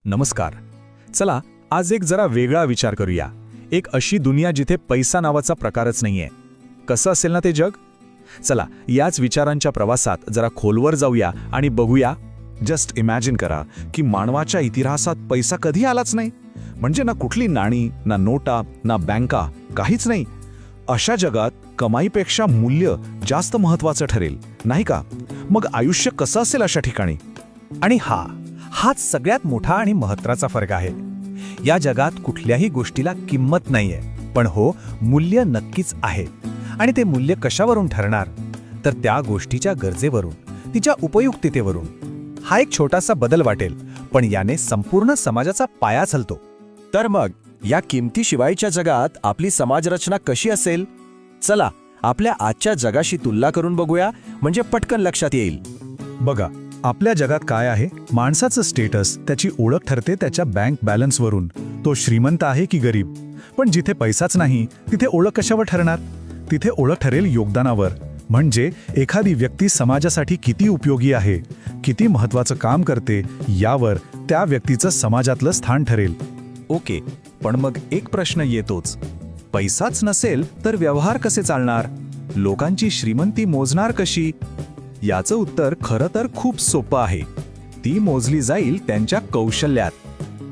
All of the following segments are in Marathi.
नमस्कार. चला आज एक जरा वेगळा विचार करूया. एक अशी दुनिया जिथे पैसा नावाचा प्रकारच नाहीये. कसं असेल ना ते जग? चला याच विचारांच्या प्रवासात जरा खोलवर जाऊया आणि बघूया. जस्ट इमॅजिन करा की मानवाच्या इतिहासात पैसा कधी आलाच नाही. म्हणजे ना कुठली नाणी, ना नोटा, ना बँका, काहीच नाही. अशा जगात कमाईपेक्षा मूल्य जास्त महत्त्वाचं ठरेल, नाही का? मग आयुष्य कसं असेल अशा ठिकाणी? आणि हाच सगळ्यात मोठा आणि महत्त्वाचा फरक आहे. या जगात कुठल्याही गोष्टीला किंमत नाहीये, पण मूल्य नक्कीच आहे. आणि ते मूल्य कशावरून ठरणार? तर त्या गोष्टीच्या गरजेवरून, तिच्या उपयुक्ततेवरून. हा एक छोटासा बदल वाटेल, पण याने संपूर्ण समाजाचा पाया हलतो. तर मग या किमतीशिवायच्या जगात आपली समाजरचना कशी असेल? चला आपल्या आजच्या जगाशी तुलना करून बघूया, म्हणजे पटकन लक्षात येईल. बघा, आपल्या जगात काय आहे? माणसाचं स्टेटस, त्याची ओळख ठरते त्याच्या बँक बॅलन्सवरून. तो श्रीमंत आहे की गरीब. पण जिथे पैसाच नाही तिथे ओळख कशावर ठरणार? तिथे ओळख ठरेल योगदानावर. म्हणजे एखादी व्यक्ती समाजासाठी किती उपयोगी आहे, किती महत्त्वाचं काम करते, यावर त्या व्यक्तीचं समाजातलं स्थान ठरेल. ओके, पण मग एक प्रश्न येतोच. पैसाच नसेल तर व्यवहार कसे चालणार? लोकांची श्रीमंती मोजणार कशी? याचं उत्तर खरं तर खूप सोपं आहे. ती मोजली जाईल त्यांच्या कौशल्यात.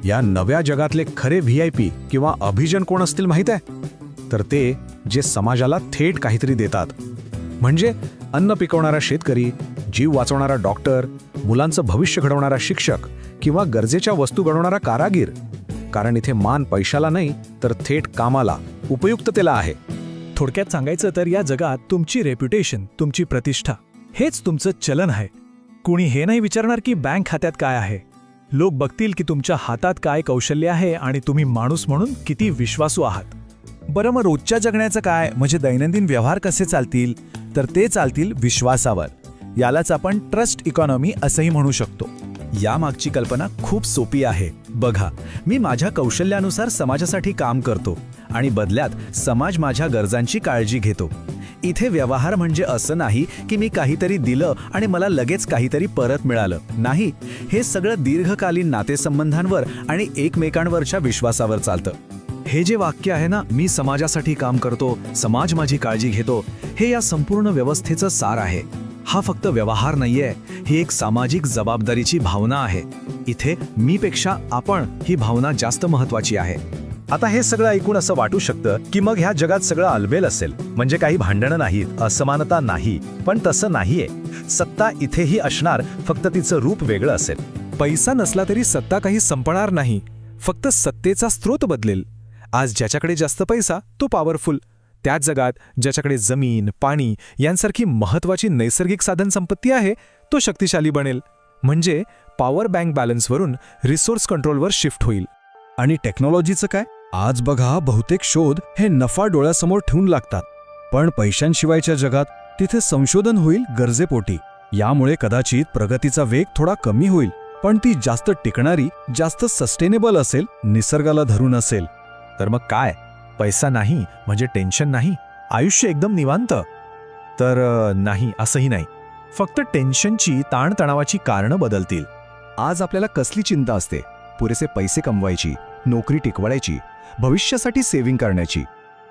या नव्या जगातले खरे VIP किंवा अभिजन कोण असतील माहीत आहे? तर ते जे समाजाला थेट काहीतरी देतात. म्हणजे अन्न पिकवणारा शेतकरी, जीव वाचवणारा डॉक्टर, मुलांचं भविष्य घडवणारा शिक्षक किंवा गरजेच्या वस्तू घडवणारा कारागीर. कारण इथे मान पैशाला नाही, तर थेट कामाला, उपयुक्ततेला आहे. थोडक्यात सांगायचं तर या जगात तुमची रेप्युटेशन, तुमची प्रतिष्ठा हेच तुमचं चलन आहे. कुणी हे नाही विचारणार की बँक खात्यात काय आहे. लोक बघतील की तुमच्या हातात काय कौशल्य आहे आणि तुम्ही माणूस म्हणून किती विश्वासू आहात. बरं, मग रोजच्या जगण्याचं काय? म्हणजे दैनंदिन व्यवहार कसे चालतील? तर ते चालतील विश्वासावर. यालाच आपण ट्रस्ट इकॉनॉमी असंही म्हणू शकतो. यामागची कल्पना खूप सोपी आहे. बघा, मी माझ्या कौशल्यानुसार समाजासाठी काम करतो आणि बदल्यात समाज माझ्या गरजांची काळजी घेतो. इथे व्यवहार म्हणजे असं नाही की मी काहीतरी दिलं आणि मला लगेच काहीतरी परत मिळालं. नाही, हे सगळं दीर्घकालीन नातेसंबंधांवर आणि एकमेकांवरच्या विश्वासावर चालतं. हे जे वाक्य आहे ना, मी समाजासाठी काम करतो, समाज माझी काळजी घेतो, हे या संपूर्ण व्यवस्थेचं सार आहे. हा फक्त व्यवहार नाहीये, ही एक सामाजिक जबाबदारीची भावना आहे. इथे मीपेक्षा आपण ही भावना जास्त महत्त्वाची आहे. आता हे सगळं ऐकून असं वाटू शकतं की मग ह्या जगात सगळं अलबेल असेल, म्हणजे काही भांडणं नाहीत, असमानता नाही. पण तसं नाहीये. सत्ता इथेही असणार, फक्त तिचं रूप वेगळं असेल. पैसा नसला तरी सत्ता काही संपणार नाही, फक्त सत्तेचा स्रोत बदलेल. आज ज्याच्याकडे जास्त पैसा तो पॉवरफुल. त्याच जगात ज्याच्याकडे जमीन, पाणी यांसारखी महत्त्वाची नैसर्गिक साधन संपत्ती आहे तो शक्तिशाली बनेल. म्हणजे पॉवर बँक बॅलन्सवरून रिसोर्स कंट्रोलवर शिफ्ट होईल. आणि टेक्नॉलॉजीचं काय? आज बघा, बहुतेक शोध हे नफा डोळ्यासमोर ठेवून लागतात. पण पैशांशिवायच्या जगात तिथे संशोधन होईल गरजेपोटी. यामुळे कदाचित प्रगतीचा वेग थोडा कमी होईल, पण ती जास्त टिकणारी, जास्त सस्टेनेबल असेल, निसर्गाला धरून असेल. तर मग काय? पैसा नाही म्हणजे टेन्शन नाही, आयुष्य एकदम निवांत? तर नाही, असंही नाही. फक्त टेन्शनची, ताणतणावाची कारणं बदलतील. आज आपल्याला कसली चिंता असते? पुरेसे पैसे कमवायची, नोकरी टिकवायची, भविष्यासाठी सेव्हिंग करण्याची.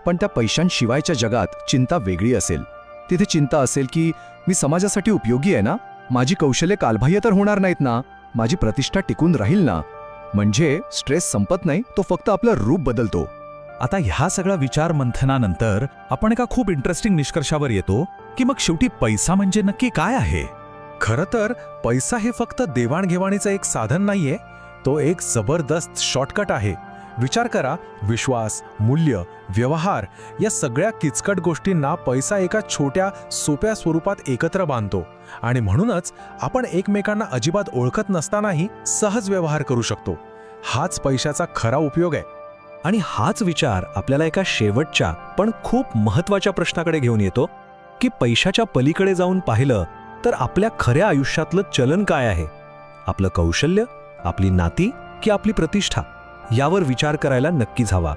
पण त्या पैशांशिवायच्या जगात चिंता वेगळी असेल. तिथे चिंता असेल की मी समाजासाठी उपयोगी आहे ना? माझी कौशल्य कालबाह्य तर होणार नाहीत ना? माझी प्रतिष्ठा टिकून राहील ना? म्हणजे स्ट्रेस संपत नाही, तो फक्त आपलं रूप बदलतो. आता ह्या सगळ्या विचार मंथनानंतर आपण एका खूप इंटरेस्टिंग निष्कर्षावर येतो की मग शेवटी पैसा म्हणजे नक्की काय आहे? खरं तर पैसा हे फक्त देवाणघेवाणीचं एक साधन नाहीये, तो एक जबरदस्त शॉर्टकट आहे. विचार करा, विश्वास, मूल्य, व्यवहार या सगळ्या किचकट गोष्टींना पैसा एका छोट्या सोप्या स्वरूपात एकत्र बांधतो. आणि म्हणूनच आपण एकमेकांना अजिबात ओळखत नसतानाही सहज व्यवहार करू शकतो. हाच पैशाचा खरा उपयोग आहे. आणि हाच विचार आपल्याला एका शेवटच्या पण खूप महत्त्वाच्या प्रश्नाकडे घेऊन येतो की पैशाच्या पलीकडे जाऊन पाहिलं तर आपल्या खऱ्या आयुष्यातलं चलन काय आहे? आपलं कौशल्य, आपली नाती की आपली प्रतिष्ठा? यावर विचार करायला नक्कीच हवा.